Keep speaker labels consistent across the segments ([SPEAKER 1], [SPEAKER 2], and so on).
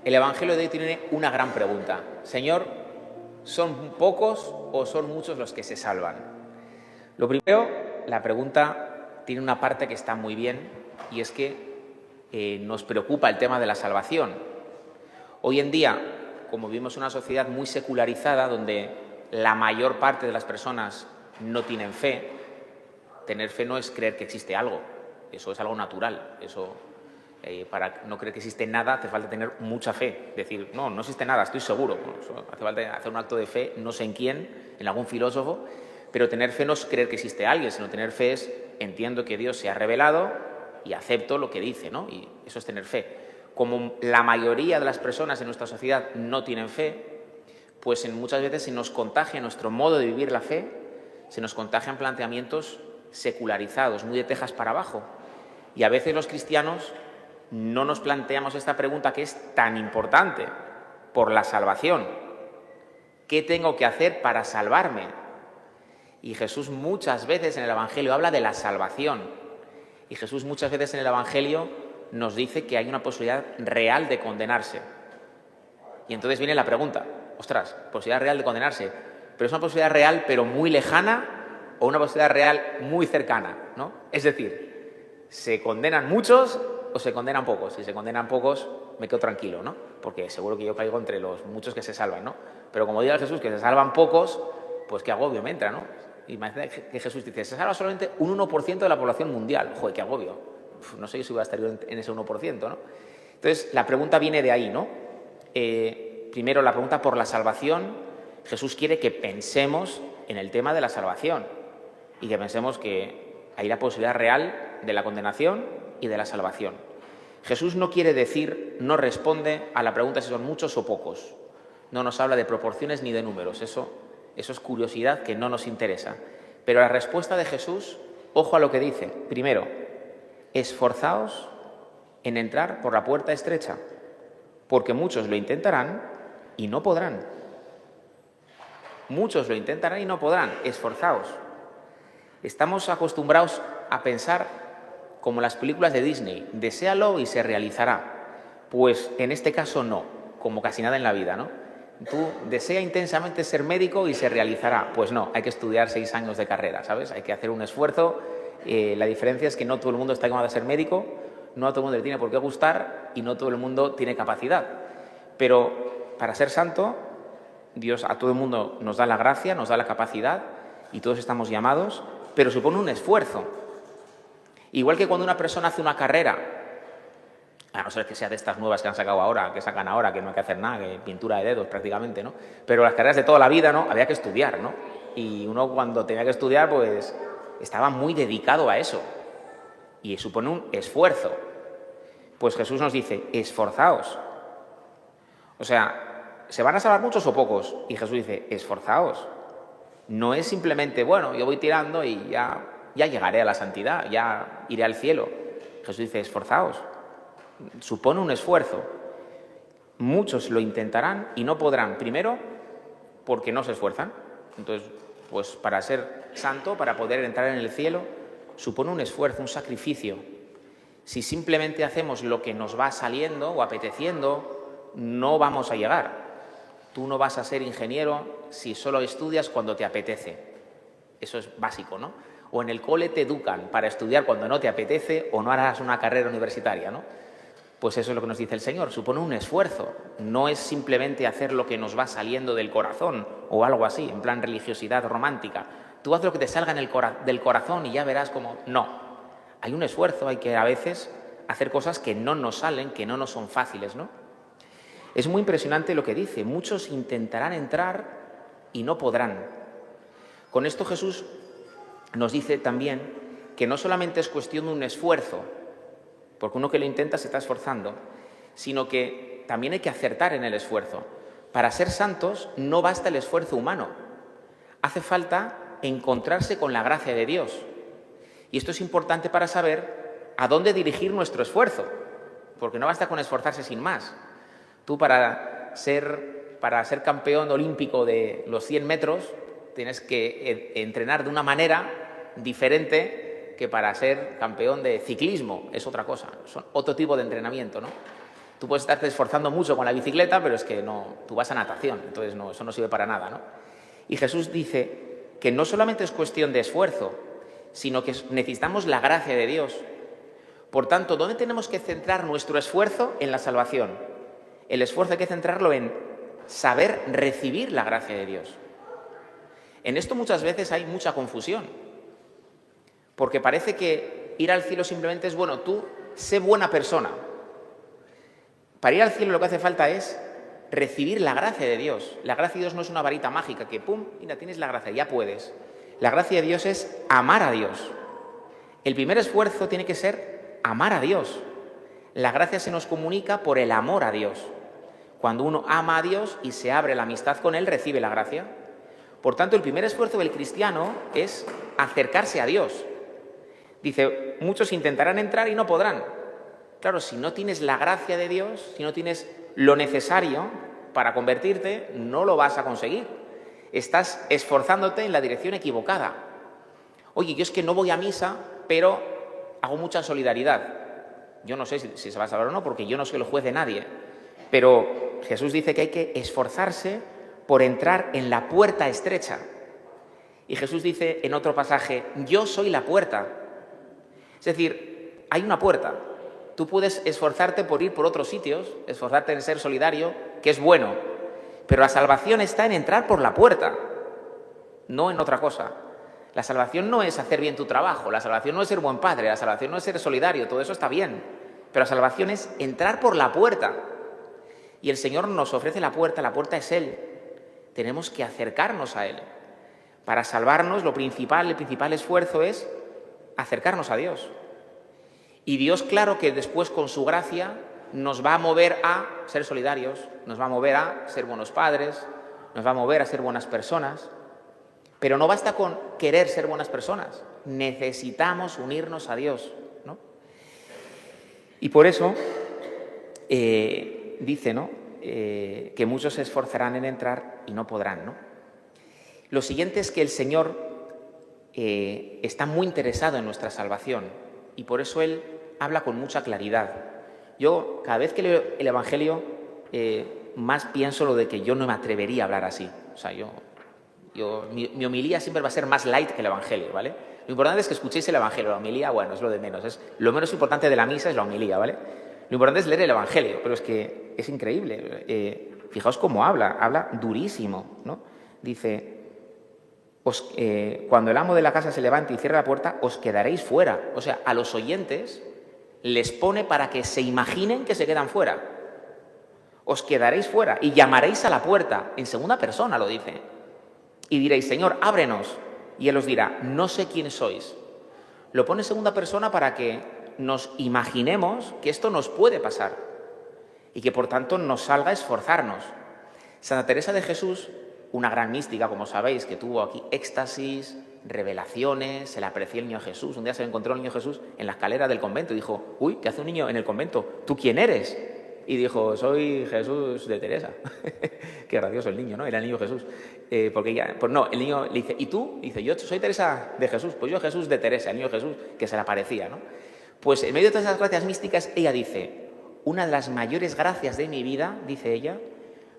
[SPEAKER 1] El Evangelio de hoy tiene una gran pregunta. Señor, ¿son pocos o son muchos los que se salvan? Lo primero, la pregunta tiene una parte que está muy bien, y es que nos preocupa el tema de la salvación. Hoy en día, como vivimos en una sociedad muy secularizada, donde la mayor parte de las personas no tienen fe, tener fe no es creer que existe algo, eso es algo natural. Para no creer que existe nada hace falta tener mucha fe, decir, no existe nada, estoy seguro. Hace falta hacer un acto de fe, no sé en quién, en algún filósofo, pero tener fe no es creer que existe alguien, sino tener fe es, entiendo que Dios se ha revelado y acepto lo que dice, ¿no? Y eso es tener fe. Como la mayoría de las personas en nuestra sociedad no tienen fe, pues muchas veces se nos contagia nuestro modo de vivir la fe, se nos contagian planteamientos secularizados, muy de tejas para abajo. Y a veces los cristianos no nos planteamos esta pregunta que es tan importante por la salvación. ¿Qué tengo que hacer para salvarme? Y Jesús muchas veces en el Evangelio habla de la salvación. Y Jesús muchas veces en el Evangelio nos dice que hay una posibilidad real de condenarse. Y entonces viene la pregunta, ostras, posibilidad real de condenarse, pero es una posibilidad real pero muy lejana o una posibilidad real muy cercana, ¿no? Es decir, ¿se condenan muchos o se condenan pocos? Si se condenan pocos, me quedo tranquilo, ¿no? Porque seguro que yo caigo entre los muchos que se salvan, ¿no? Pero como diga Jesús que se salvan pocos, pues qué agobio me entra, ¿no? Imagínate que Jesús dice, se salva solamente un 1% de la población mundial. Joder, qué agobio. No sé si voy a estar yo en ese 1%, ¿no? Entonces, la pregunta viene de ahí, ¿no? Primero, la pregunta por la salvación. Jesús quiere que pensemos en el tema de la salvación y que pensemos que hay la posibilidad real de la condenación y de la salvación. Jesús no quiere decir, no responde a la pregunta si son muchos o pocos. No nos habla de proporciones ni de números. Eso es curiosidad que no nos interesa. Pero la respuesta de Jesús, ojo a lo que dice. Primero, esforzaos en entrar por la puerta estrecha, porque muchos lo intentarán y no podrán. Muchos lo intentarán y no podrán. Esforzaos. Estamos acostumbrados a pensar como las películas de Disney, deséalo y se realizará. Pues en este caso no, como casi nada en la vida, ¿no? Tú desea intensamente ser médico y se realizará. Pues no, hay que estudiar 6 años de carrera, ¿sabes? Hay que hacer un esfuerzo. La diferencia es que no todo el mundo está llamado a ser médico, no a todo el mundo le tiene por qué gustar y no todo el mundo tiene capacidad. Pero para ser santo, Dios a todo el mundo nos da la gracia, nos da la capacidad y todos estamos llamados, pero supone un esfuerzo. Igual que cuando una persona hace una carrera, a no ser que sea de estas nuevas que han sacado ahora, que sacan ahora, que no hay que hacer nada, que pintura de dedos prácticamente, ¿no? Pero las carreras de toda la vida, ¿no? Había que estudiar, ¿no? Y uno cuando tenía que estudiar, pues estaba muy dedicado a eso. Y supone un esfuerzo. Pues Jesús nos dice, esforzaos. O sea, ¿se van a salvar muchos o pocos? Y Jesús dice, esforzaos. No es simplemente, bueno, yo voy tirando y ya llegaré a la santidad, ya iré al cielo. Jesús dice, esforzaos. Supone un esfuerzo. Muchos lo intentarán y no podrán. Primero, porque no se esfuerzan. Entonces, pues para ser santo, para poder entrar en el cielo, supone un esfuerzo, un sacrificio. Si simplemente hacemos lo que nos va saliendo o apeteciendo, no vamos a llegar. Tú no vas a ser ingeniero si solo estudias cuando te apetece. Eso es básico, ¿no? O en el cole te educan para estudiar cuando no te apetece o no harás una carrera universitaria, ¿no? Pues eso es lo que nos dice el Señor, supone un esfuerzo. No es simplemente hacer lo que nos va saliendo del corazón o algo así, en plan religiosidad romántica. Tú haz lo que te salga del corazón y ya verás cómo... No, hay un esfuerzo, hay que a veces hacer cosas que no nos salen, que no nos son fáciles, ¿no? Es muy impresionante lo que dice, muchos intentarán entrar y no podrán. Con esto Jesús nos dice también que no solamente es cuestión de un esfuerzo, porque uno que lo intenta se está esforzando, sino que también hay que acertar en el esfuerzo. Para ser santos no basta el esfuerzo humano, hace falta encontrarse con la gracia de Dios. Y esto es importante para saber a dónde dirigir nuestro esfuerzo, porque no basta con esforzarse sin más. Tú para ser campeón olímpico de los 100 metros tienes que entrenar de una manera diferente que para ser campeón de ciclismo. Es otra cosa, son otro tipo de entrenamiento, ¿no? Tú puedes estarte esforzando mucho con la bicicleta, pero es que no, tú vas a natación, entonces no, eso no sirve para nada, ¿no? Y Jesús dice que no solamente es cuestión de esfuerzo, sino que necesitamos la gracia de Dios. Por tanto, ¿dónde tenemos que centrar nuestro esfuerzo? En la salvación. El esfuerzo hay que centrarlo en saber recibir la gracia de Dios. En esto muchas veces hay mucha confusión, porque parece que ir al cielo simplemente es, bueno, tú sé buena persona. Para ir al cielo lo que hace falta es recibir la gracia de Dios. La gracia de Dios no es una varita mágica que, pum, mira, tienes la gracia, ya puedes. La gracia de Dios es amar a Dios. El primer esfuerzo tiene que ser amar a Dios. La gracia se nos comunica por el amor a Dios. Cuando uno ama a Dios y se abre la amistad con Él, recibe la gracia. Por tanto, el primer esfuerzo del cristiano es acercarse a Dios. Dice, muchos intentarán entrar y no podrán. Claro, si no tienes la gracia de Dios, si no tienes lo necesario para convertirte, no lo vas a conseguir. Estás esforzándote en la dirección equivocada. Oye, yo es que no voy a misa, pero hago mucha solidaridad. Yo no sé si se va a salvar o no, porque yo no soy el juez de nadie. Pero Jesús dice que hay que esforzarse por entrar en la puerta estrecha. Y Jesús dice en otro pasaje, yo soy la puerta. Es decir, hay una puerta. Tú puedes esforzarte por ir por otros sitios, esforzarte en ser solidario, que es bueno. Pero la salvación está en entrar por la puerta, no en otra cosa. La salvación no es hacer bien tu trabajo, la salvación no es ser buen padre, la salvación no es ser solidario, todo eso está bien. Pero la salvación es entrar por la puerta. Y el Señor nos ofrece la puerta es Él. Tenemos que acercarnos a Él. Para salvarnos, el principal esfuerzo es acercarnos a Dios. Y Dios, claro que después con su gracia nos va a mover a ser solidarios, nos va a mover a ser buenos padres, nos va a mover a ser buenas personas. Pero no basta con querer ser buenas personas, necesitamos unirnos a Dios, ¿no? Y por eso dice, ¿no? Que muchos se esforzarán en entrar y no podrán, ¿no? Lo siguiente es que el Señor está muy interesado en nuestra salvación y por eso Él habla con mucha claridad. Yo, cada vez que leo el Evangelio, más pienso lo de que yo no me atrevería a hablar así. O sea, mi homilía siempre va a ser más light que el Evangelio, ¿vale? Lo importante es que escuchéis el Evangelio. La homilía, bueno, es lo de menos. Lo menos importante de la misa es la homilía, ¿vale? Lo importante es leer el Evangelio, pero es que es increíble. Fijaos cómo habla durísimo, ¿no? Dice, cuando el amo de la casa se levante y cierre la puerta, os quedaréis fuera. O sea, a los oyentes les pone para que se imaginen que se quedan fuera. Os quedaréis fuera y llamaréis a la puerta. En segunda persona lo dice. Y diréis, Señor, ábrenos. Y Él os dirá, no sé quiénes sois. Lo pone en segunda persona para que nos imaginemos que esto nos puede pasar y que por tanto nos salga a esforzarnos. Santa Teresa de Jesús, una gran mística, como sabéis, que tuvo aquí éxtasis, revelaciones, se le apreció el niño Jesús. Un día se le encontró el niño Jesús en la escalera del convento y dijo, uy, ¿qué hace un niño en el convento? ¿Tú quién eres? Y dijo, soy Jesús de Teresa. Qué gracioso el niño, ¿no? Era el niño Jesús. Porque ella, pues no, el niño le dice, ¿y tú? Y dice, yo soy Teresa de Jesús. Pues yo Jesús de Teresa, el niño Jesús, que se le aparecía, ¿no? Pues en medio de todas esas gracias místicas, ella dice, una de las mayores gracias de mi vida, dice ella,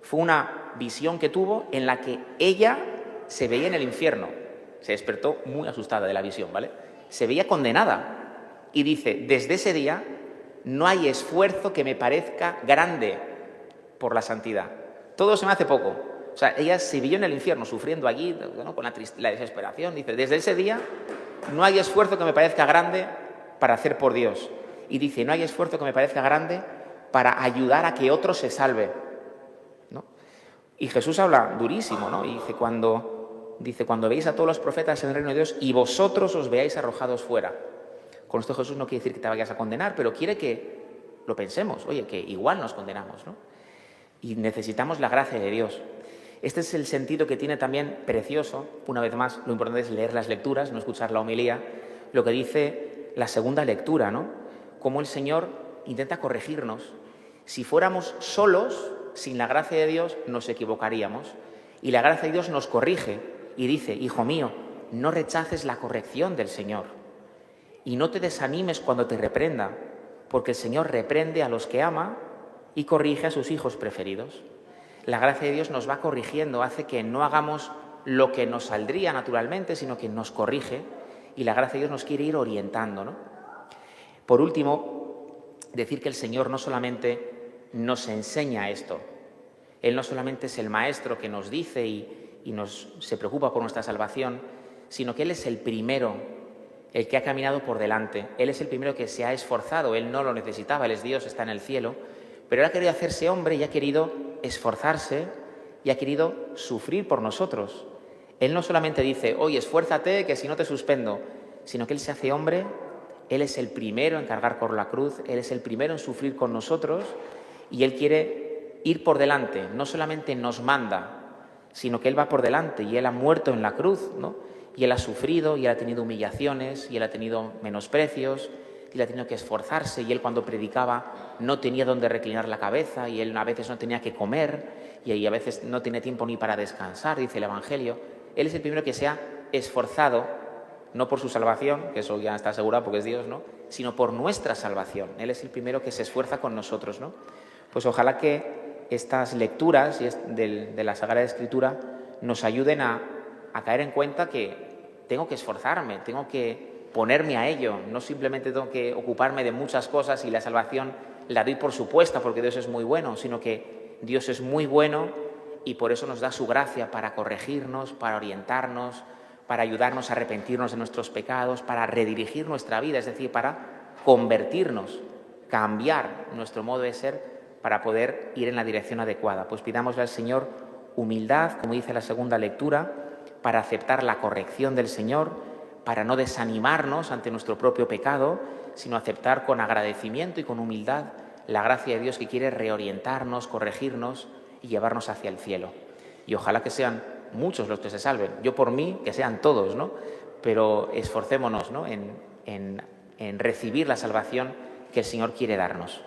[SPEAKER 1] fue una visión que tuvo en la que ella se veía en el infierno. Se despertó muy asustada de la visión, ¿vale? Se veía condenada. Y dice, desde ese día no hay esfuerzo que me parezca grande por la santidad. Todo se me hace poco. O sea, ella se vio en el infierno, sufriendo allí, ¿no? Con la desesperación. Dice, desde ese día no hay esfuerzo que me parezca grande para hacer por Dios. Y dice, no hay esfuerzo que me parezca grande para ayudar a que otro se salve, ¿no? Y Jesús habla durísimo, ¿no? Y dice, cuando veis a todos los profetas en el reino de Dios y vosotros os veáis arrojados fuera. Con esto Jesús no quiere decir que te vayas a condenar, pero quiere que lo pensemos. Oye, que igual nos condenamos, ¿no? Y necesitamos la gracia de Dios. Este es el sentido que tiene también precioso, una vez más, lo importante es leer las lecturas, no escuchar la homilía, lo que dice la segunda lectura, ¿no? Cómo el Señor intenta corregirnos. Si fuéramos solos, sin la gracia de Dios, nos equivocaríamos. Y la gracia de Dios nos corrige y dice, hijo mío, no rechaces la corrección del Señor. Y no te desanimes cuando te reprenda, porque el Señor reprende a los que ama y corrige a sus hijos preferidos. La gracia de Dios nos va corrigiendo, hace que no hagamos lo que nos saldría naturalmente, sino que nos corrige, y la gracia de Dios nos quiere ir orientando, ¿no? Por último, decir que el Señor no solamente nos enseña esto, Él no solamente es el maestro que nos dice y se preocupa por nuestra salvación, sino que Él es el primero, el que ha caminado por delante. Él es el primero que se ha esforzado, Él no lo necesitaba, Él es Dios, está en el cielo, pero Él ha querido hacerse hombre y ha querido esforzarse y ha querido sufrir por nosotros. Él no solamente dice, oye, esfuérzate, que si no te suspendo, sino que Él se hace hombre, Él es el primero en cargar por la cruz, Él es el primero en sufrir con nosotros y Él quiere ir por delante, no solamente nos manda, sino que Él va por delante y Él ha muerto en la cruz, ¿no? Y Él ha sufrido, y Él ha tenido humillaciones, y Él ha tenido menosprecios, y Él ha tenido que esforzarse, y Él cuando predicaba no tenía dónde reclinar la cabeza, y Él a veces no tenía que comer, y a veces no tiene tiempo ni para descansar, dice el Evangelio. Él es el primero que se ha esforzado, no por su salvación, que eso ya está asegurado porque es Dios, ¿no?, sino por nuestra salvación. Él es el primero que se esfuerza con nosotros, ¿no? Pues ojalá que estas lecturas de la Sagrada Escritura nos ayuden a caer en cuenta que tengo que esforzarme, tengo que ponerme a ello, no simplemente tengo que ocuparme de muchas cosas y la salvación la doy por supuesta porque Dios es muy bueno, sino que Dios es muy bueno y por eso nos da su gracia para corregirnos, para orientarnos, para ayudarnos a arrepentirnos de nuestros pecados, para redirigir nuestra vida, es decir, para convertirnos, cambiar nuestro modo de ser para poder ir en la dirección adecuada. Pues pidámosle al Señor humildad, como dice la segunda lectura, para aceptar la corrección del Señor, para no desanimarnos ante nuestro propio pecado, sino aceptar con agradecimiento y con humildad la gracia de Dios que quiere reorientarnos, corregirnos y llevarnos hacia el cielo. Y ojalá que sean muchos los que se salven. Yo por mí, que sean todos, ¿no? Pero esforcémonos, ¿no?, en recibir la salvación que el Señor quiere darnos.